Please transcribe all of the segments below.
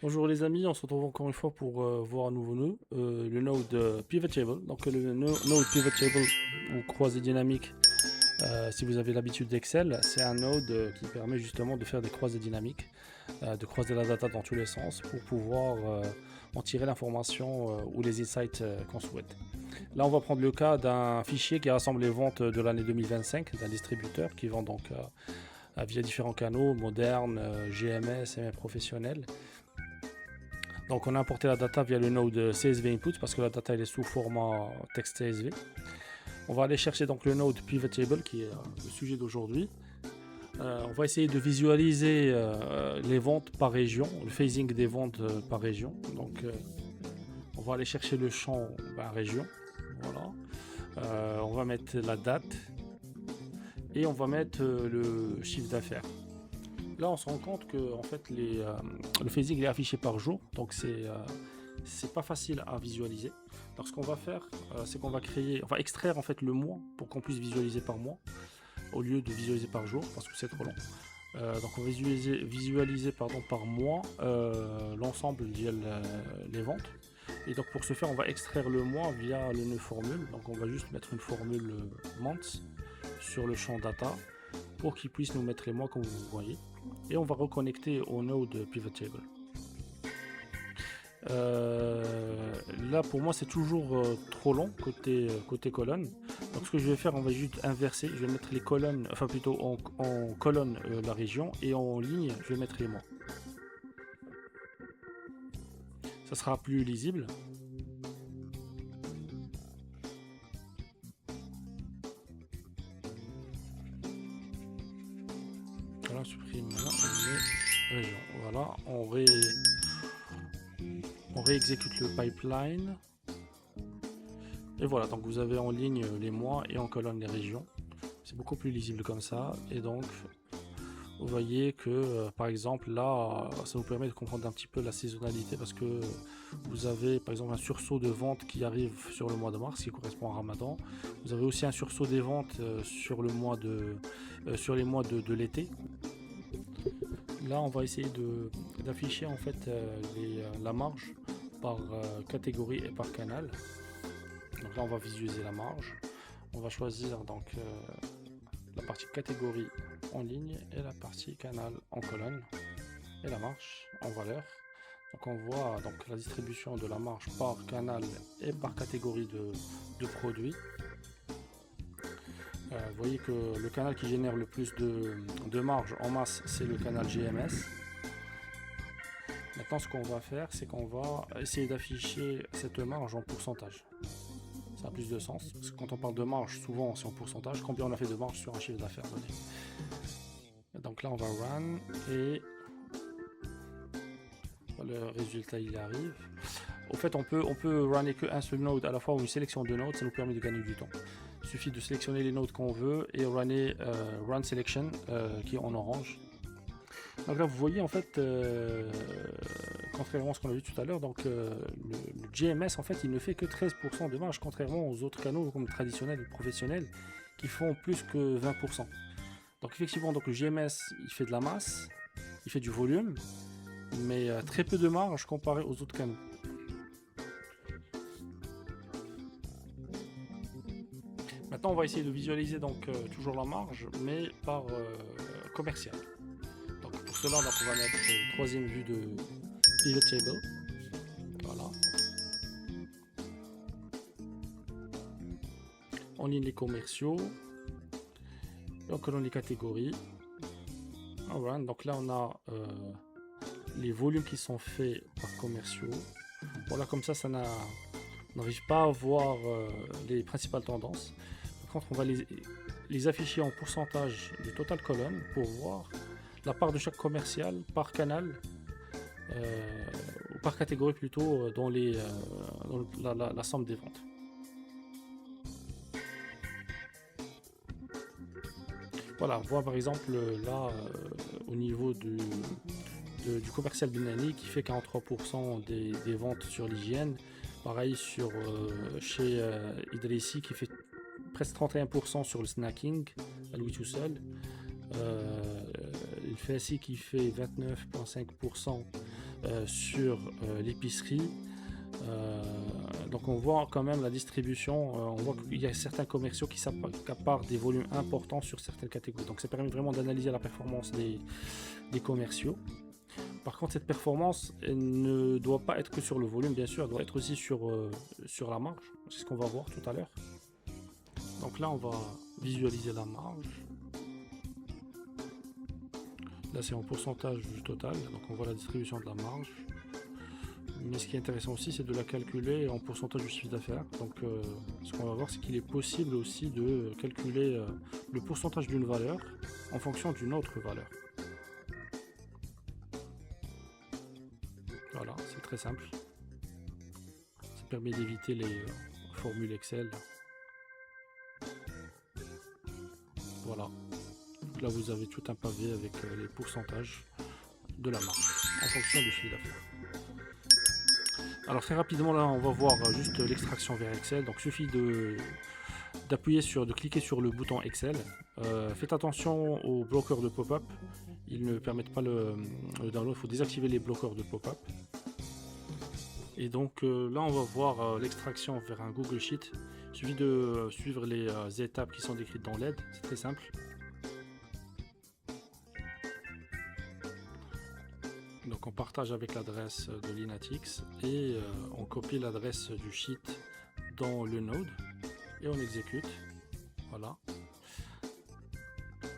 Bonjour les amis, on se retrouve encore une fois pour voir un nouveau nœud, le node Pivot Table. Donc le node Pivot Table ou croisée dynamique, si vous avez l'habitude d'Excel, c'est un node qui permet justement de faire des croisées dynamiques, de croiser la data dans tous les sens pour pouvoir en tirer l'information ou les insights qu'on souhaite. Là on va prendre le cas d'un fichier qui rassemble les ventes de l'année 2025 d'un distributeur qui vend donc via différents canaux, modernes, GMS, ML professionnels. Donc on a importé la data via le node CSV input parce que la data elle est sous format texte CSV. On va aller chercher donc le node pivot table qui est le sujet d'aujourd'hui. On va essayer de visualiser les ventes par région, le phasing des ventes par région. Donc on va aller chercher le champ par région. Voilà. On va mettre la date et on va mettre le chiffre d'affaires. Là, on se rend compte que en fait, le phasing est affiché par jour, donc c'est pas facile à visualiser. Donc, ce qu'on va faire, c'est qu'on va extraire en fait le mois pour qu'on puisse visualiser par mois au lieu de visualiser par jour parce que c'est trop long. Donc, on va visualiser par mois l'ensemble via les ventes. Et donc, pour ce faire, on va extraire le mois via le nœud formule. Donc, on va juste mettre une formule months sur le champ data pour qu'il puisse nous mettre les mois comme vous voyez. Et on va reconnecter au node pivot table. Là pour moi c'est toujours trop long côté colonne. Donc ce que je vais faire, on va juste inverser. Je vais mettre les colonnes, enfin plutôt en colonne la région et en ligne je vais mettre les mois. Ça sera plus lisible. Voilà, on supprime les régions. Voilà, on réexécute le pipeline. Et voilà, donc vous avez en ligne les mois et en colonne les régions. C'est beaucoup plus lisible comme ça. Et donc, vous voyez que, par exemple, là, ça vous permet de comprendre un petit peu la saisonnalité parce que vous avez, par exemple, un sursaut de vente qui arrive sur le mois de mars, qui correspond à Ramadan. Vous avez aussi un sursaut des ventes sur les mois de l'été. Là, on va essayer d'afficher en fait la marge par catégorie et par canal. Donc là, on va visualiser la marge. On va choisir donc la partie catégorie en ligne et la partie canal en colonne et la marge en valeur. Donc on voit donc la distribution de la marge par canal et par catégorie de produits. Vous voyez que le canal qui génère le plus de marge en masse, c'est le canal GMS. Maintenant, ce qu'on va faire, c'est qu'on va essayer d'afficher cette marge en pourcentage. Ça a plus de sens, parce que quand on parle de marge, souvent c'est en pourcentage. Combien on a fait de marge sur un chiffre d'affaires donné. Donc là, on va run et le résultat il arrive. Au fait, on peut runner qu'un seul node à la fois ou une sélection de nodes, ça nous permet de gagner du temps. Il suffit de sélectionner les nodes qu'on veut et runner run selection qui est en orange. Donc là vous voyez en fait contrairement à ce qu'on a vu tout à l'heure, donc le GMS en fait il ne fait que 13% de marge contrairement aux autres canaux comme le traditionnel et le professionnel qui font plus que 20%. Donc effectivement donc le GMS il fait de la masse, il fait du volume mais très peu de marge comparé aux autres canaux. Maintenant on va essayer de visualiser donc toujours la marge mais par commercial. Donc pour cela donc, on va mettre une troisième vue de pivot table. Voilà. En ligne les commerciaux. Et en colonne les catégories. Alright, donc là on a les volumes qui sont faits par commerciaux. Voilà, comme ça n'arrive pas à voir les principales tendances. Par contre, on va les afficher en pourcentage du total colonne pour voir la part de chaque commercial par canal ou par catégorie plutôt dans la somme des ventes. Voilà, on voit par exemple là au niveau du commercial Benani qui fait 43% des ventes sur l'hygiène. Pareil chez Idrissi qui fait presque 31% sur le snacking à lui tout seul. Il fait ainsi qui fait 29,5% sur l'épicerie. Donc on voit quand même la distribution, on voit qu'il y a certains commerciaux qui s'accaparent des volumes importants sur certaines catégories. Donc ça permet vraiment d'analyser la performance des commerciaux. Par contre, cette performance elle ne doit pas être que sur le volume, bien sûr, elle doit être aussi sur la marge. C'est ce qu'on va voir tout à l'heure. Donc là, on va visualiser la marge. Là, c'est en pourcentage du total, donc on voit la distribution de la marge. Mais ce qui est intéressant aussi, c'est de la calculer en pourcentage du chiffre d'affaires. Donc ce qu'on va voir, c'est qu'il est possible aussi de calculer le pourcentage d'une valeur en fonction d'une autre valeur. Voilà, c'est très simple. Ça permet d'éviter les formules Excel. Voilà. Là, vous avez tout un pavé avec les pourcentages de la marge en fonction du chiffre d'affaires. Alors très rapidement, là, on va voir juste l'extraction vers Excel. Donc, il suffit de cliquer sur le bouton Excel. Faites attention aux bloqueurs de pop-up. Ils ne permettent pas le download. Il faut désactiver les bloqueurs de pop-up. Et donc là, on va voir l'extraction vers un Google Sheet. Il suffit de suivre les étapes qui sont décrites dans l'aide. C'est très simple. Donc on partage avec l'adresse de Linatix et on copie l'adresse du sheet dans le node et on exécute. Voilà.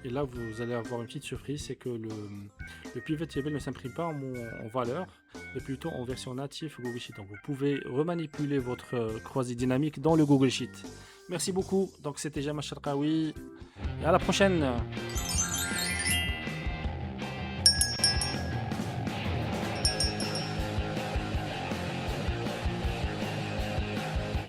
Et là vous allez avoir une petite surprise, c'est que le pivot table ne s'imprime pas en valeur, mais plutôt en version native Google Sheet. Donc vous pouvez remanipuler votre croisée dynamique dans le Google Sheet. Merci beaucoup. Donc c'était Jamal Cherkaoui et à la prochaine.